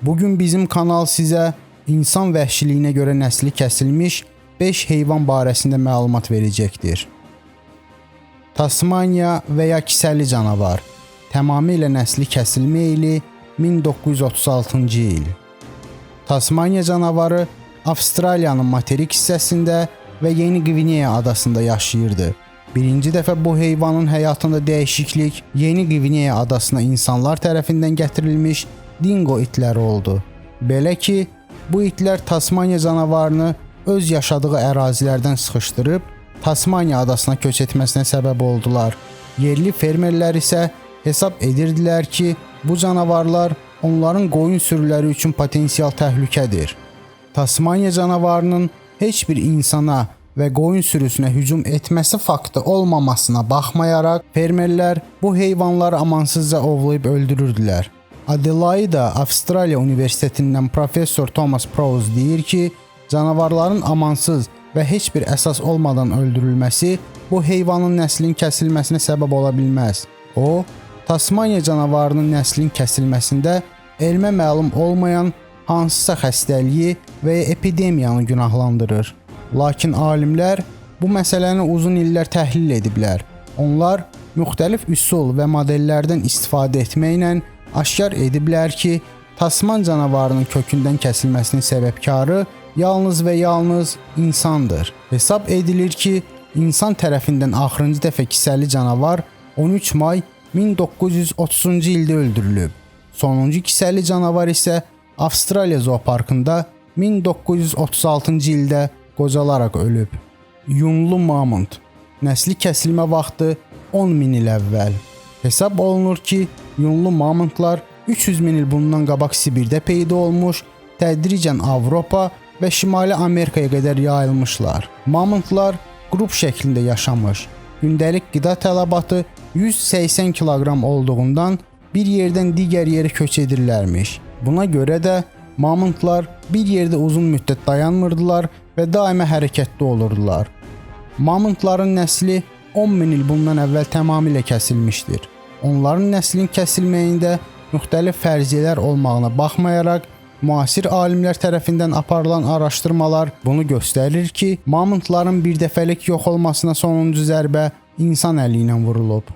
Bugün bizim kanal sizə insan vəhşiliyinə görə nəsli kəsilmiş 5 heyvan barəsində məlumat verəcəkdir. Tasmaniya və ya kisəli canavar. Tamamilə nəsli kəsilmə ili 1936-cı il. Tasmaniya canavarı Avstraliyanın materik hissəsində və Yeni Qvineya adasında yaşayırdı. Birinci dəfə bu heyvanın həyatında dəyişiklik Yeni Qvineya adasına insanlar tərəfindən gətirilmiş dingo itləri oldu. Belə ki, bu itlər Tasmaniya canavarını öz yaşadığı ərazilərdən sıxışdırıb Tasmaniya adasına köç etməsinə səbəb oldular. Yerli fermerlər isə hesab edirdilər ki, bu canavarlar onların qoyun sürüləri üçün potensial təhlükədir. Tasmaniya canavarının heç bir insana və qoyun sürüsünə hücum etməsi faktı olmamasına baxmayaraq, fermerlər bu heyvanları amansızca ovlayıb öldürürdülər. Adelaida, Avstraliya Universitetindən professor Thomas Prowse deyir ki, canavarların amansız və heç bir əsas olmadan öldürülməsi bu heyvanın nəslinin kəsilməsinə səbəb ola bilməz. O, Tasmaniya canavarının nəslinin kəsilməsində elmə məlum olmayan hansısa xəstəliyi və ya epidemiyanı günahlandırır. Lakin alimlər bu məsələni uzun illər təhlil ediblər. Onlar müxtəlif üsul və modellərdən istifadə etməklə aşkar ediblər ki, Tasman canavarının kökündən kəsilməsinin səbəbkarı yalnız və yalnız insandır. Hesab edilir ki, insan tərəfindən axırıncı dəfə kisəli canavar 13 may 1930-cu ildə öldürülüb. Sonuncu kisəli canavar isə Avstraliya zooparkında 1936-cı ildə qocalaraq ölüb. Yunlu mamont. Nəsli kəsilmə vaxtı 10.000 il əvvəl. Hesab olunur ki, yunlu mamontlar 300.000 il bundan qabaq Sibirdə peyda olmuş, tədricən Avropa və Şimali Amerikaya qədər yayılmışlar. Mamontlar qrup şəklində yaşamış. Gündəlik qida tələbatı 180 kiloqram olduğundan bir yerdən digər yerə köç edirlərmiş. Buna görə də mamontlar bir yerdə uzun müddət dayanmırdılar və daima hərəkətdə olurdular. Mamontların nəsli 10.000 il bundan əvvəl tamamilə kəsilmişdir. Onların nəslinin kəsilməyində müxtəlif fərziyyələr olmağına baxmayaraq, müasir alimlər tərəfindən aparılan araşdırmalar bunu göstərir ki, mamontların birdəfəlik yox olmasına sonuncu zərbə insan əli ilə vurulub.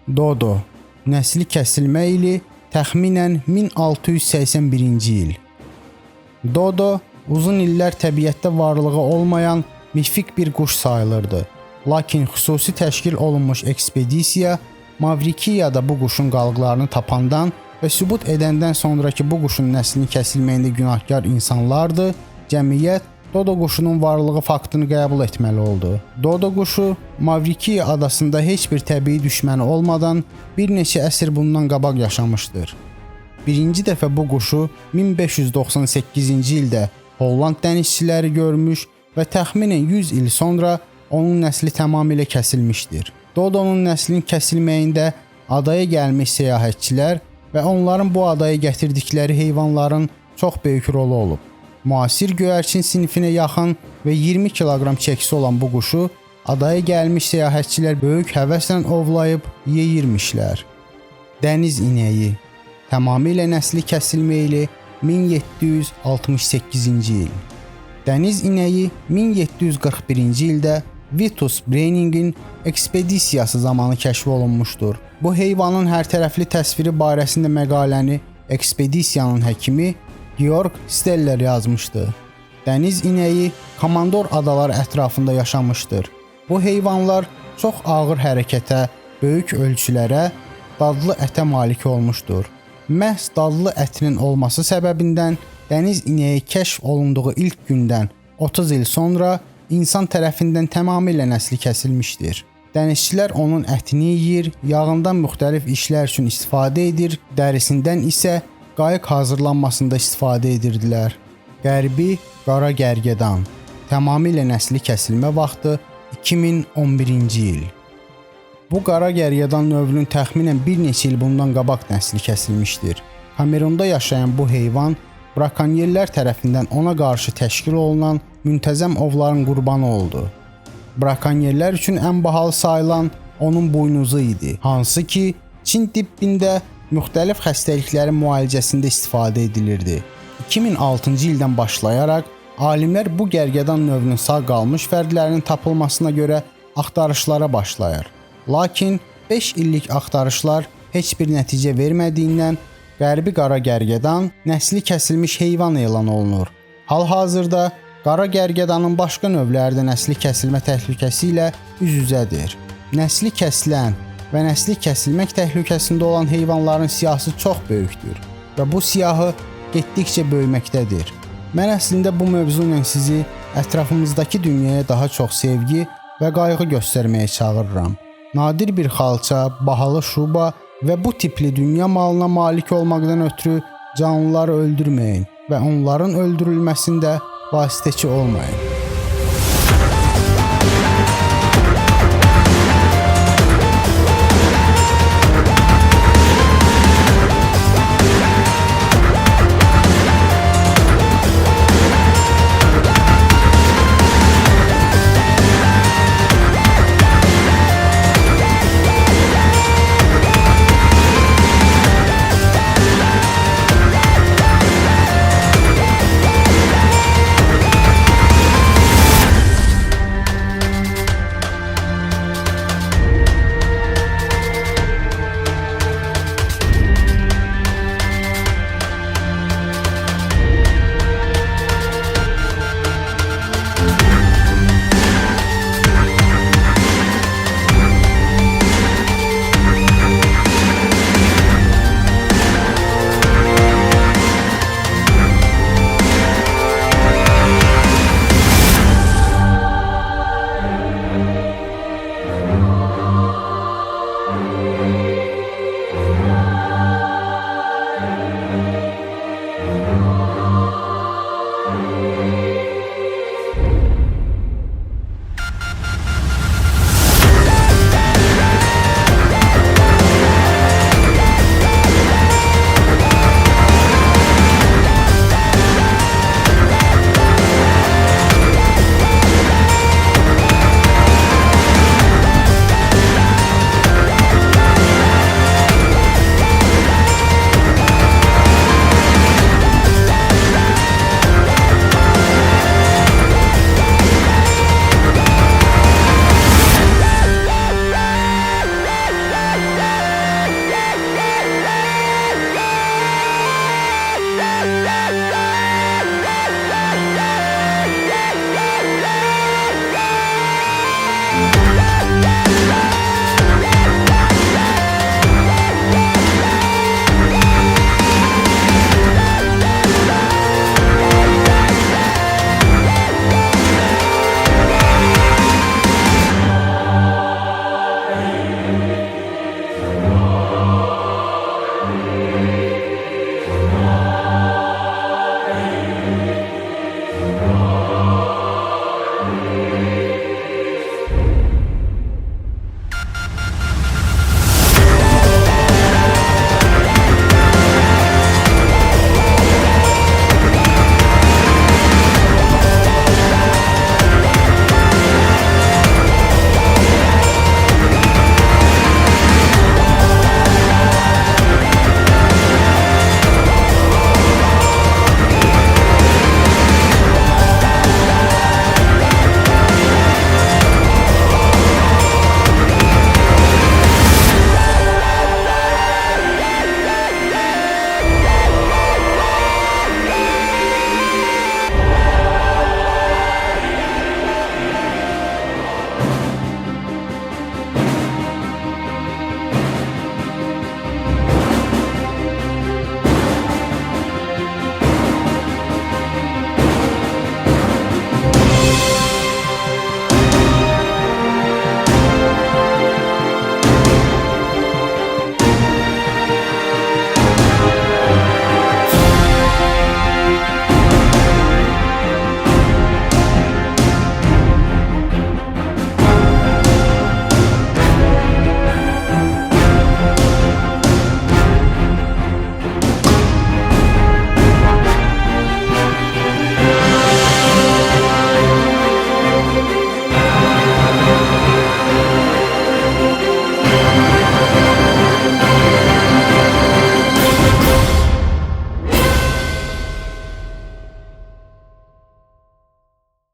Dodo. Nəsli kəsilmə ili təxminən 1681-ci il. Dodo uzun illər təbiətdə varlığı olmayan mifik bir quş sayılırdı. Lakin xüsusi təşkil olunmuş ekspedisiya Mavrikiyada bu quşun qalıqlarını tapandan və sübut edəndən sonra ki, bu quşun nəslinin kəsilməyində günahkar insanlardır, cəmiyyət Dodo quşunun varlığı faktını qəbul etməli oldu. Dodo quşu Mavrikiya adasında heç bir təbii düşməni olmadan bir neçə əsr bundan qabaq yaşamışdır. Birinci dəfə bu quşu 1598-ci ildə Holland dənizçiləri görmüş və təxminən 100 il sonra onun nəsli tamamilə kəsilmişdir. Dodonun nəslinin kəsilməyində adaya gəlmiş səyahətçilər və onların bu adaya gətirdikləri heyvanların çox böyük rolu olub. Müasir göyərçin sinifinə yaxın və 20 kiloqram çəkisi olan bu quşu adaya gəlmiş səyahətçilər böyük həvəslə ovlayıb yeyirmişlər. Dəniz inəyi. Tamamilə nəsli kəsilmə ili 1768-ci il. Dəniz inəyi 1741-ci ildə Vitus Brenningin ekspedisiyası zamanı kəşf olunmuşdur. Bu heyvanın hər tərəfli təsviri barəsində məqaləni ekspedisiyanın həkimi Georg Steller yazmışdı. Dəniz inəyi Komandor adaları ətrafında yaşamışdır. Bu heyvanlar çox ağır hərəkətə, böyük ölçülərə, dadlı ətə malik olmuşdur. Məhz dadlı ətinin olması səbəbindən dəniz inəyi kəşf olunduğu ilk gündən 30 il sonra insan tərəfindən tamamilə nəsli kəsilmişdir. Dənizçilər onun ətini yeyir, yağından müxtəlif işlər üçün istifadə edir, dərisindən isə qayıq hazırlanmasında istifadə edirdilər. Qərbi qara gərgədan. Tamamilə nəsli kəsilmə vaxtı 2011-ci il. Bu qara gərgədan növünün təxminən bir neçə il bundan qabaq nəsli kəsilmişdir. Kamerunda yaşayan bu heyvan brakonyerlər tərəfindən ona qarşı təşkil olunan müntəzəm ovların qurbanı oldu. Brakonyerlər üçün ən bahalı sayılan onun buynuzu idi, hansı ki, Çin dibbində müxtəlif xəstəliklərin müalicəsində istifadə edilirdi. 2006-cı ildən başlayaraq alimlər bu gərgədan növünün sağ qalmış fərdlərinin tapılmasına görə axtarışlara başlayır. Lakin 5 illik axtarışlar heç bir nəticə vermədiyindən Qərbi qara gərgədan nəsli kəsilmiş heyvan elan olunur. Hal-hazırda qara gərgədanın başqa növləri də nəsli kəsilmə təhlükəsi ilə üz-üzədir. Nəsli kəsilən və nəsli kəsilmək təhlükəsində olan heyvanların siyahısı çox böyükdür və bu siyahı getdikcə böyüməkdədir. Mən əslində bu mövzu ilə sizi ətrafımızdakı dünyaya daha çox sevgi və qayğı göstərməyə çağırıram. Nadir bir xalça, bahalı şuba və bu tipli dünya malına malik olmaqdan ötürü canlıları öldürməyin və onların öldürülməsində vasitəçi olmayın.